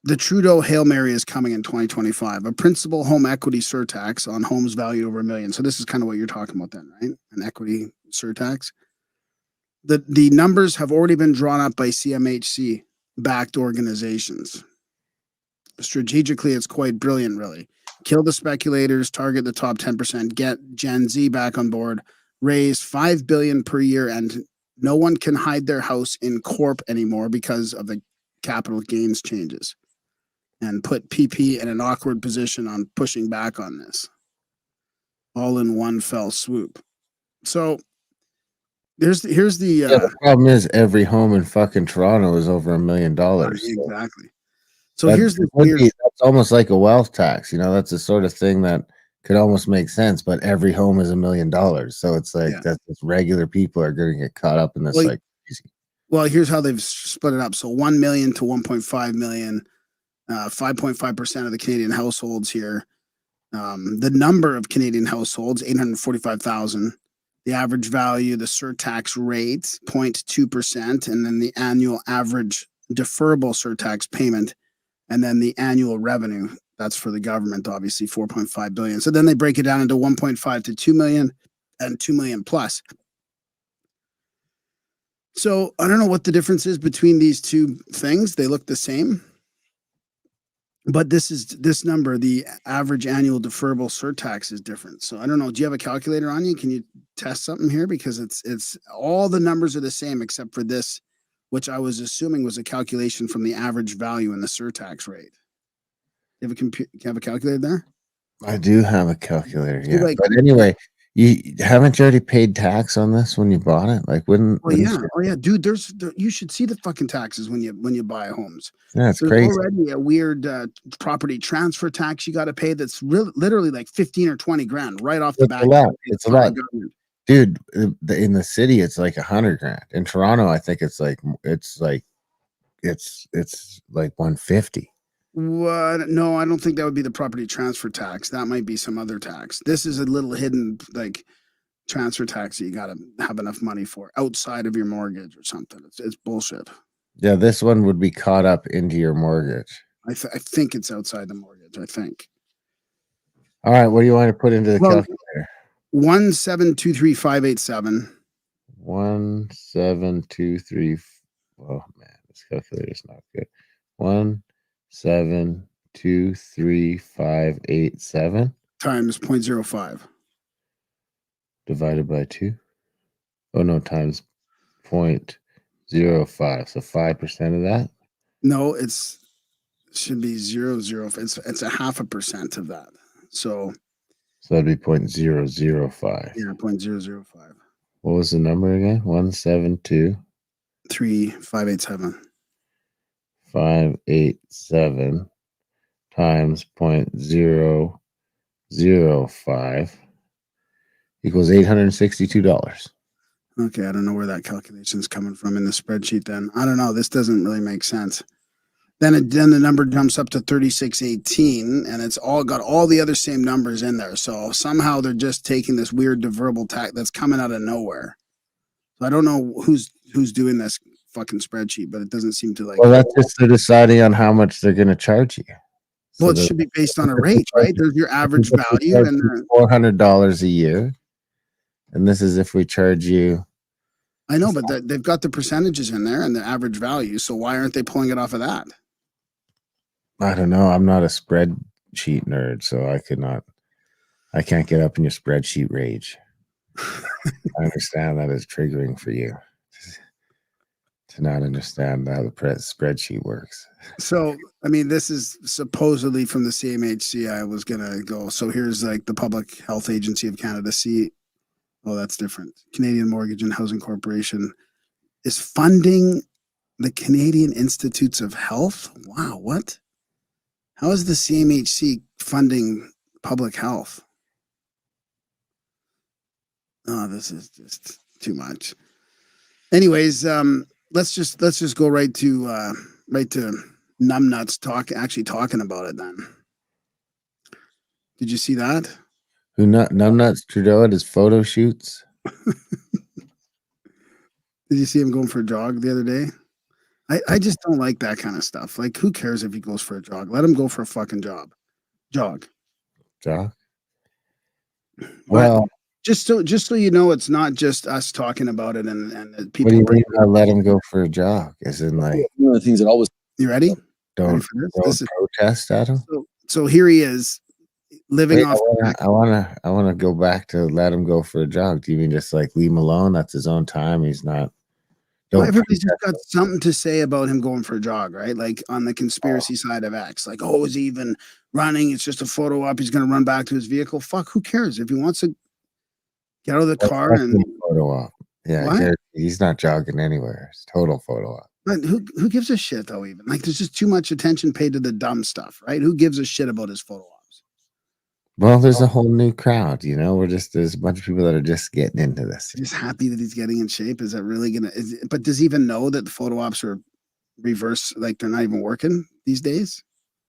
the Trudeau Hail Mary is coming in 2025, a principal home equity surtax on homes valued over $1 million. So this is kind of what you're talking about then, right? An equity surtax. The numbers have already been drawn up by CMHC backed organizations. Strategically, it's quite brilliant, really. Kill the speculators, target the top 10%, get Gen Z back on board, raise $5 billion per year, and no one can hide their house in corp anymore because of the capital gains changes, and put PP in an awkward position on pushing back on this, all in one fell swoop. So here's the problem is every home in fucking Toronto is over $1 million. Exactly. So here's the weird. That's almost like a wealth tax. That's the sort of thing that could almost make sense. But every home is $1 million, so it's like that's regular people are going to get caught up in this like crazy. Well, here's how they've split it up. So 1 million to 1.5 million, 5.5% of the Canadian households here. The number of Canadian households, 845,000. The average value, the surtax rate, 0.2%, and then the annual average deferrable surtax payment, and then the annual revenue. That's for the government, obviously, 4.5 billion. So then they break it down into 1.5 to 2 million and 2 million plus. So I don't know what the difference is between these two things. They look the same. But this number, the average annual deferrable surtax, is different. So I don't know. Do you have a calculator on you? Can you test something here? Because it's all the numbers are the same except for this, which I was assuming was a calculation from the average value and the surtax rate. You have a calculator there? I do have a calculator, yeah. But anyway, you haven't already paid tax on this when you bought it? Like, wouldn't? Oh yeah, dude. You should see the fucking taxes when you buy homes. Yeah, it's crazy. There's already a weird property transfer tax you got to pay. That's literally like 15 or 20 grand right off the bat. It's a lot, dude. In the city, it's like 100 grand. In Toronto, I think it's like 150. What? No, I don't think that would be the property transfer tax. That might be some other tax. This is a little hidden like transfer tax that you got to have enough money for outside of your mortgage or something. It's bullshit. Yeah, this one would be caught up into your mortgage. I think it's outside the mortgage. I think. All right, what do you want to put into the calculator? 1723587. 1723. Oh man, this calculator is not good. 1723,587 times 0.05 divided by 2. Oh no, times 0.05. So 5% of that. No, it should be 0.00. It's 0.5% of that. So that'd be 0.005. Yeah, 0.005. What was the number again? 172,587. 587 times 0.005 equals $862. Okay, I don't know where that calculation is coming from in the spreadsheet then. I don't know. This doesn't really make sense. Then the number jumps up to 3618, and it's all got all the other same numbers in there. So somehow they're just taking this weird deferrable tax that's coming out of nowhere. So I don't know who's doing this fucking spreadsheet, but it doesn't seem to like. Well, that's just they're deciding on how much they're going to charge you. Well, it should be based on a rate, right? There's your average value, and $400 a year, and this is if we charge you. I know, but they've got the percentages in there and the average value. So why aren't they pulling it off of that? I don't know. I'm not a spreadsheet nerd, so I can't get up in your spreadsheet rage. I understand that is triggering for you to not understand how the spreadsheet works. So, I mean, this is supposedly from the CMHC. I was going to go. So here's like the Public Health Agency of Canada. Oh, that's different. Canadian Mortgage and Housing Corporation is funding the Canadian Institutes of Health. Wow, what? How is the CMHC funding public health? Oh, this is just too much. Anyways, let's just go right to numbnuts talking about it then. Did you see that? Who numbnuts Trudeau at his photo shoots? Did you see him going for a jog the other day? I just don't like that kind of stuff. Like, who cares if he goes for a jog? Let him go for a fucking jog. Jog. But Well, just so you know, it's not just us talking about it and what people do you bring mean by let him go for a jog? As in, like, One of the things that always You ready? Ready don't for this? don't This is protest at him? so here he is living Wait, off the back. I wanna go back to let him go for a jog. Do you mean just, like, leave him alone? That's his own time. He's not Well, don't everybody's just protest got something to say about him going for a jog, right? Like on the conspiracy side of X, like, oh, is he even running? It's just a photo op. He's going to run back to his vehicle. Fuck, who cares? If he wants to get out of the That's car and definitely a photo op. Yeah, what? he's not jogging anywhere. It's total photo op. But who gives a shit though? Even like, there's just too much attention paid to the dumb stuff, right? Who gives a shit about his photo ops? Well, there's a whole new crowd, there's a bunch of people that are just getting into this. Just happy that he's getting in shape. Is that really but does he even know that the photo ops are reverse? Like they're not even working these days?